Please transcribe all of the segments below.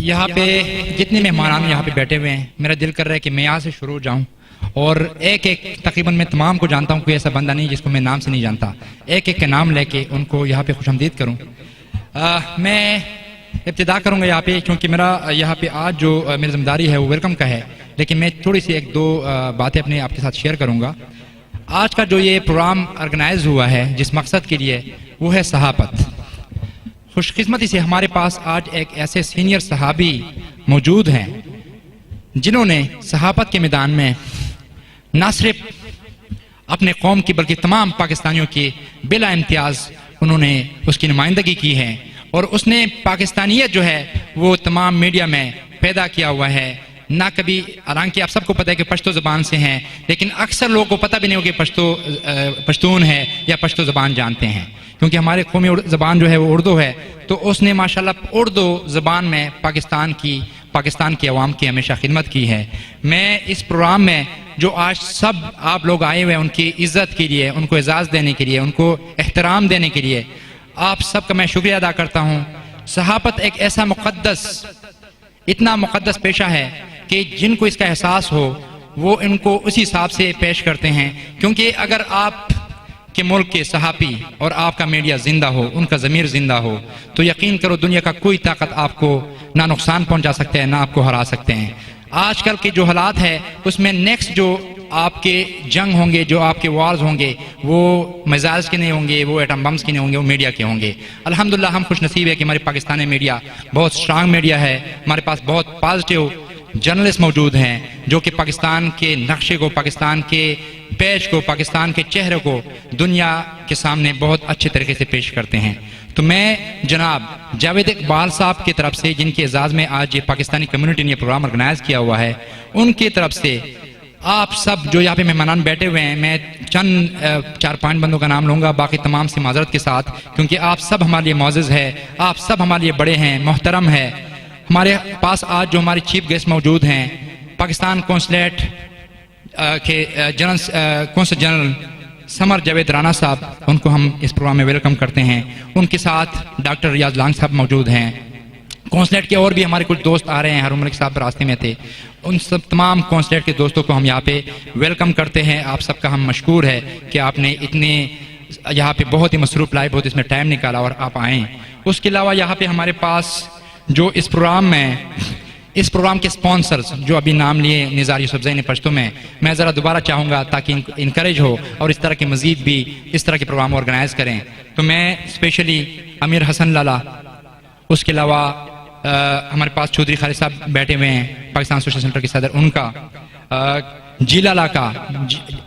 यहाँ पे जितने मेहमान यहाँ पे बैठे हुए हैं, मेरा दिल कर रहा है कि मैं यहाँ से शुरू हो जाऊँ और एक एक तकरीबन मैं तमाम को जानता हूँ, कोई ऐसा बंदा नहीं जिसको मैं नाम से नहीं जानता, एक एक के नाम लेके उनको यहाँ पे खुशामदीद करूँ. मैं इब्तिदा करूँगा यहाँ पे, क्योंकि मेरा यहाँ पे आज जो मेरी जिम्मेदारी है वो वेलकम का है, लेकिन मैं थोड़ी सी एक दो बातें अपने आपके साथ शेयर करूँगा. आज का जो ये प्रोग्राम ऑर्गेनाइज हुआ है जिस मकसद के लिए, वो है सहाबत. खुशकिस्मती से हमारे पास आज एक ऐसे सीनियर सहाबी मौजूद हैं जिन्होंने सहाबत के मैदान में न सिर्फ अपने कौम की बल्कि तमाम पाकिस्तानियों की बिला इम्तियाज उन्होंने उसकी नुमाइंदगी की है, और उसने पाकिस्तानियत जो है वो तमाम मीडिया में पैदा किया हुआ है. ना कभी, हालांकि आप सबको पता है कि पश्तो ज़बान से हैं, लेकिन अक्सर लोगों को पता भी नहीं हो कि पश्तून है या पश्तो ज़बान जानते हैं, क्योंकि हमारे कौमी ज़बान जो है वो उर्दू है. तो उसने माशाल्लाह उर्दू ज़बान में पाकिस्तान की आवाम की हमेशा खिदमत की है. मैं इस प्रोग्राम में जो आज सब आप लोग आए हुए हैं, उनकी इज़्ज़त के लिए, उनको एजाज़ देने के लिए, उनको एहतराम देने के लिए आप सबका मैं शुक्रिया अदा करता हूँ. सहाबत एक ऐसा मुक़द्दस, इतना मुक़द्दस पेशा है कि जिनको इसका एहसास हो वो इनको उसी हिसाब से पेश करते हैं, क्योंकि अगर आप के मुल्क के सहाबी और आपका मीडिया जिंदा हो, उनका ज़मीर जिंदा हो, तो यकीन करो दुनिया का कोई ताकत आपको ना नुकसान पहुंचा सकते हैं, ना आपको हरा सकते हैं. आजकल के जो हालात है उसमें नेक्स्ट जो आपके जंग होंगे, जो आपके वार्स होंगे, वो मिसाइल्स के नहीं होंगे, वो एटम बम्स के नहीं होंगे, वो मीडिया के होंगे. अल्हम्दुलिल्लाह हम खुश नसीब है कि हमारे पाकिस्तानी मीडिया बहुत स्ट्रांग मीडिया है. हमारे पास बहुत पॉजिटिव जर्नलिस्ट मौजूद हैं जो कि पाकिस्तान के नक्शे को, पाकिस्तान के पेश को, पाकिस्तान के चेहरे को दुनिया के सामने बहुत अच्छे तरीके से पेश करते हैं. तो मैं जनाब जावेद इकबाल साहब की तरफ से, जिनके एजाज़ में आज ये पाकिस्तानी कम्युनिटी ने प्रोग्राम ऑर्गेनाइज किया हुआ है, उनकी तरफ से आप सब जो यहाँ पे मेहमान बैठे हुए हैं, मैं चंद 4-5 बंदों का नाम लूँगा, बाकी तमाम से माजरत के साथ, क्योंकि आप सब हमारे लिए मौजूद है, आप सब हमारे लिए बड़े हैं, मोहतरम है. हमारे पास आज जो हमारे चीफ गेस्ट मौजूद हैं, पाकिस्तान कौंसलेट के consul general summer Javed Rana साहब, उनको हम इस प्रोग्राम में वेलकम करते हैं. उनके साथ डॉक्टर रियाज लांग साहब मौजूद हैं. कौंसलेट के और भी हमारे कुछ दोस्त आ रहे हैं, हरून मलिक साहब रास्ते में थे. उन सब तमाम कौंसलेट के दोस्तों को हम यहाँ पे वेलकम करते हैं. आप सबका हम मशकूर है कि आपने इतने यहाँ पे बहुत ही मसरूफ़ लाइफ, बहुत इसमें टाइम निकाला और आप आएँ. उसके अलावा यहाँ पे हमारे पास जो इस प्रोग्राम के स्पॉन्सर्स जो अभी नाम लिए, निज़ार यूसुफ़ज़ई ने पश्तो में, मैं ज़रा दोबारा चाहूँगा ताकि इनकरेज हो और इस तरह के मज़ीद भी इस तरह के प्रोग्राम ऑर्गेनाइज़ करें. तो मैं स्पेशली अमीर हसन लाला, उसके अलावा हमारे पास चौधरी खालिद साहब बैठे हुए हैं, पाकिस्तान सोशल सेंटर के सदर, उनका जीलाला का,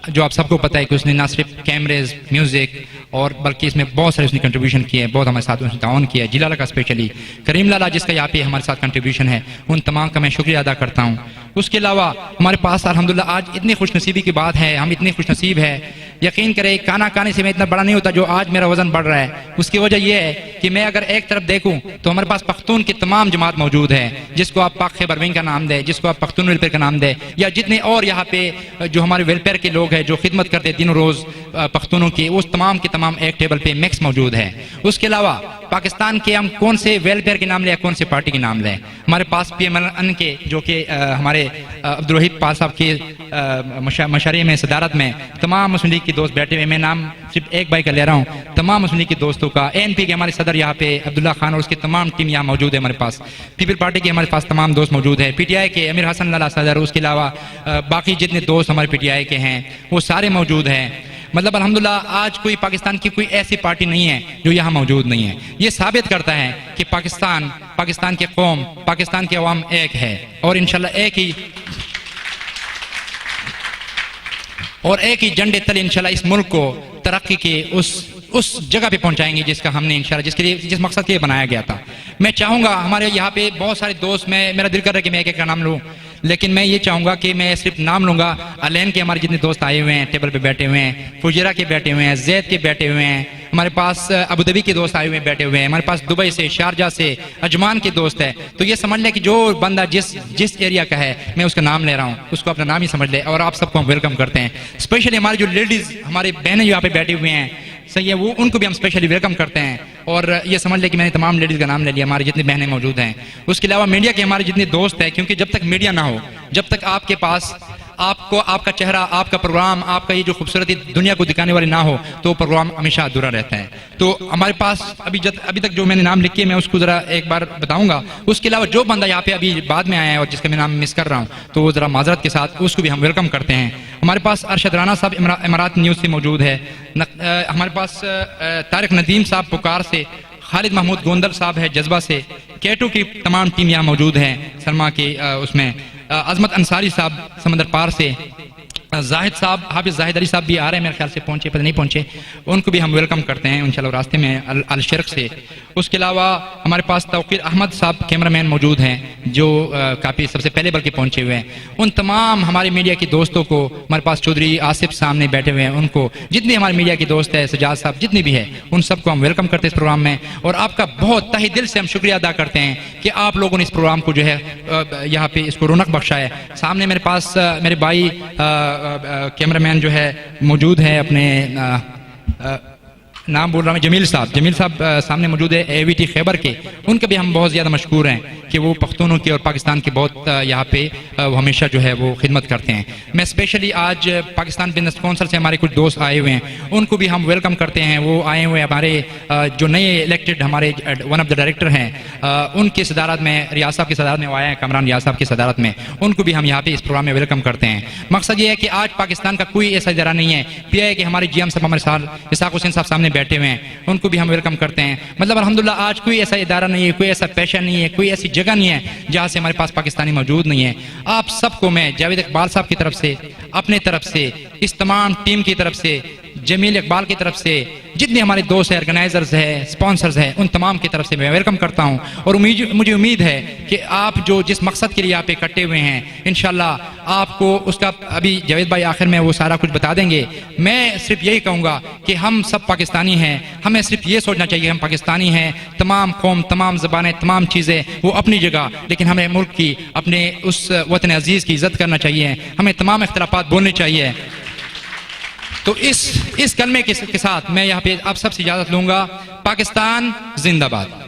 जो आप सबको पता है कि उसने ना सिर्फ कैमरेज, म्यूज़िक और बल्कि इसमें बहुत सारे उसने कंट्रीब्यूशन किए हैं, बहुत हमारे साथ उसने ताउन किया है. जीलाला का स्पेशली, करीम लाला जिसका यहाँ पे हमारे साथ कंट्रीब्यूशन है, उन तमाम का मैं शुक्रिया अदा करता हूँ. उसके अलावा हमारे पास अल्हम्दुलिल्लाह आज इतनी खुशनसीबी की बात है, हम इतने खुशनसीब है, यकीन करें खाना खाने से मैं इतना बड़ा नहीं होता जो आज मेरा वजन बढ़ रहा है. उसकी वजह यह है कि मैं अगर एक तरफ देखूँ तो हमारे पास पख्तून की तमाम जमात मौजूद है, जिसको आप पाक खैबर विंग का नाम दें, जिसको आप पख्तून वेलफेयर का नाम दें, या जितने और यहाँ पे जो हमारे वेलफेयर के लोग हैं जो खिदमत करते हैं दिनों रोज़ पख्तूनों की, उस तमाम के तमाम एक टेबल पे मिक्स मौजूद है. उसके अलावा पाकिस्तान के हम कौन से वेलफेयर के नाम लें, कौन से पार्टी के नाम लें, हमारे पास PMLN के जो कि हमारे अब्दुल वहीद पाल साहब के मशारे में सदारत में तमाम मुस्लिम लीग के दोस्त बैठे हुए, मैं नाम सिर्फ एक भाई का ले रहा हूँ, तमाम मुस्लिम लीग के दोस्तों का, ANP के हमारे सदर यहाँ पे अब्दुल्ला खान और उसकी तमाम टीम यहाँ मौजूद है. हमारे पास पीपल पार्टी के हमारे पास तमाम दोस्त मौजूद है, PTI के अमीर हसन लाला सदर, उसके अलावा बाकी जितने दोस्त हमारे PTI के हैं वो सारे मौजूद हैं. मतलब अल्हम्दुलिल्लाह आज कोई पाकिस्तान की कोई ऐसी पार्टी नहीं है जो यहाँ मौजूद नहीं है. ये साबित करता है कि पाकिस्तान की कौम, पाकिस्तान की अवाम एक है, और इंशाल्लाह एक ही झंडे तले इंशाल्लाह इस मुल्क को तरक्की के उस जगह पे पहुंचाएंगे जिसका हमने इंशाल्लाह, जिसके लिए, जिस मकसद के लिए बनाया गया था. मैं चाहूँगा, हमारे यहाँ पे बहुत सारे दोस्त, मेरा दिल कर रहा है कि मैं एक एक का नाम लूँ, लेकिन मैं ये चाहूँगा कि मैं सिर्फ नाम लूँगा। अलैन के हमारे जितने दोस्त आए हुए हैं टेबल पे बैठे हुए हैं, फुजैरा के बैठे हुए हैं, जैद के बैठे हुए हैं, हमारे पास अबू धाबी के दोस्त आए हुए हैं बैठे हुए हैं, हमारे पास दुबई से, शारजा से, अजमान के दोस्त है। तो ये समझ लें कि जो बंदा जिस एरिया का है मैं उसका नाम ले रहा हूँ, उसको अपना नाम ही समझ ले। और आप सबको हम वेलकम करते हैं। स्पेशली हमारी जो लेडीज़ हमारे बहनें यहाँ पे बैठी हुई हैं, सही है, वो उनको भी हम स्पेशली वेलकम करते हैं। और ये समझ लें कि मैंने तमाम लेडीज़ का नाम ले लिया, हमारी जितनी बहनें मौजूद हैं। उसके अलावा मीडिया के हमारे जितने दोस्त हैं, क्योंकि जब तक मीडिया ना हो, जब तक आपके पास आपको आपका चेहरा, आपका प्रोग्राम, आपका ये जो खूबसूरती दुनिया को दिखाने वाली ना हो, तो प्रोग्राम हमेशा अधूरा रहता है। तो हमारे पास अभी तक जो मैंने नाम लिखे मैं उसको ज़रा एक बार बताऊंगा। उसके अलावा जो बंदा यहाँ पे अभी बाद में आया है और जिसका मैं नाम मिस कर रहा हूँ, तो वो ज़रा माजरत के साथ उसको भी हम वेलकम करते हैं। हमारे पास अरशद राना साहब इमारात न्यूज़ से मौजूद है। हमारे पास तारिक नदीम साहब पुकार से, खालिद महमूद गोंदल साहब है जज्बा से, केटू की तमाम टीम यहाँ मौजूद है सलमा के उसमें, अजमत अंसारी साहब समंदर पार से, जाहिद साहब, हाफिज जाहिद अली साहब भी आ रहे हैं मेरे ख्याल से, पहुंचे पता नहीं पहुंचे, उनको भी हम वेलकम करते हैं इंशाल्लाह रास्ते में अल शर्क से। उसके अलावा हमारे पास तौकीर अहमद साहब कैमरामैन मौजूद हैं जो काफ़ी सबसे पहले बल्कि पहुंचे हुए हैं। उन तमाम हमारे मीडिया के दोस्तों को, हमारे पास चौधरी आसिफ सामने बैठे हुए हैं, उनको, जितने हमारे मीडिया के दोस्त हैं, सजाद साहब, जितने भी हैं, उन सबको हम वेलकम करते हैं इस प्रोग्राम में। और आपका बहुत तहे दिल से हम शुक्रिया अदा करते हैं कि आप लोगों ने इस प्रोग्राम को जो है यहाँ पे इसको रौनक बख्शा है। सामने मेरे पास मेरे भाई कैमरामैन जो है मौजूद है, अपने नाम बोल रहा हूँ, जमील साहब सामने मौजूद है एवीटी खैबर के। उनके भी हम बहुत ज़्यादा मशहूर हैं कि वो पख्तूनों की और पाकिस्तान की बहुत यहाँ पे वो हमेशा जो है वो खिदमत करते हैं। मैं स्पेशली आज पाकिस्तान बिजनेस काउंसिल से हमारे कुछ दोस्त आए हुए हैं, उनको भी हम वेलकम करते हैं। वो आए हुए हमारे जो नए इलेक्टेड हमारे वन ऑफ द डायरेक्टर हैं, उनकी सदारत में, रियाज साहब की सदारत में वो आए हैं, कमरान रियाज साहब की सदारत में, उनको भी हम यहाँ पे इस प्रोग्राम में वेलकम करते हैं। मकसद ये है कि आज पाकिस्तान का कोई ऐसा इदारा नहीं है, PI के हमारे GM साहब हमारे साथ इसाक हुसैन साहब सामने बैठे हुए हैं, उनको भी हम वेलकम करते हैं। मतलब अल्हम्दुलिल्लाह आज कोई ऐसा इदारा नहीं है, कोई ऐसा पेशा नहीं है, कोई ऐसी जगह नहीं है जहाँ से हमारे पास पाकिस्तानी मौजूद नहीं है। आप सबको मैं जावेद इकबाल साहब की तरफ से, अपने तरफ से, इस तमाम टीम की तरफ से, जमील इकबाल की तरफ से, जितने हमारे दोस्त हैं, ऑर्गेनाइजर्स हैं, स्पॉन्सर्स हैं, उन तमाम की तरफ से मैं वेलकम करता हूं। और मुझे उम्मीद है कि आप जो जिस मकसद के लिए यहाँ पे इकट्ठे हुए हैं, इंशाल्लाह आपको उसका अभी जावेद भाई आखिर में वो सारा कुछ बता देंगे। मैं सिर्फ यही कहूँगा कि हम सब पाकिस्तानी हैं, हमें सिर्फ ये सोचना चाहिए हम पाकिस्तानी हैं। तमाम कौम, तमाम ज़बानें, तमाम चीज़ें वो अपनी जगह, लेकिन हमें मुल्क की, अपने उस वतन अजीज़ की इज़्ज़त करना चाहिए। हमें तमाम इख्तिलाफ़ात बोलने चाहिए। तो इस कलमे के साथ मैं यहाँ पे आप सबसे इजाज़त लूँगा। पाकिस्तान जिंदाबाद।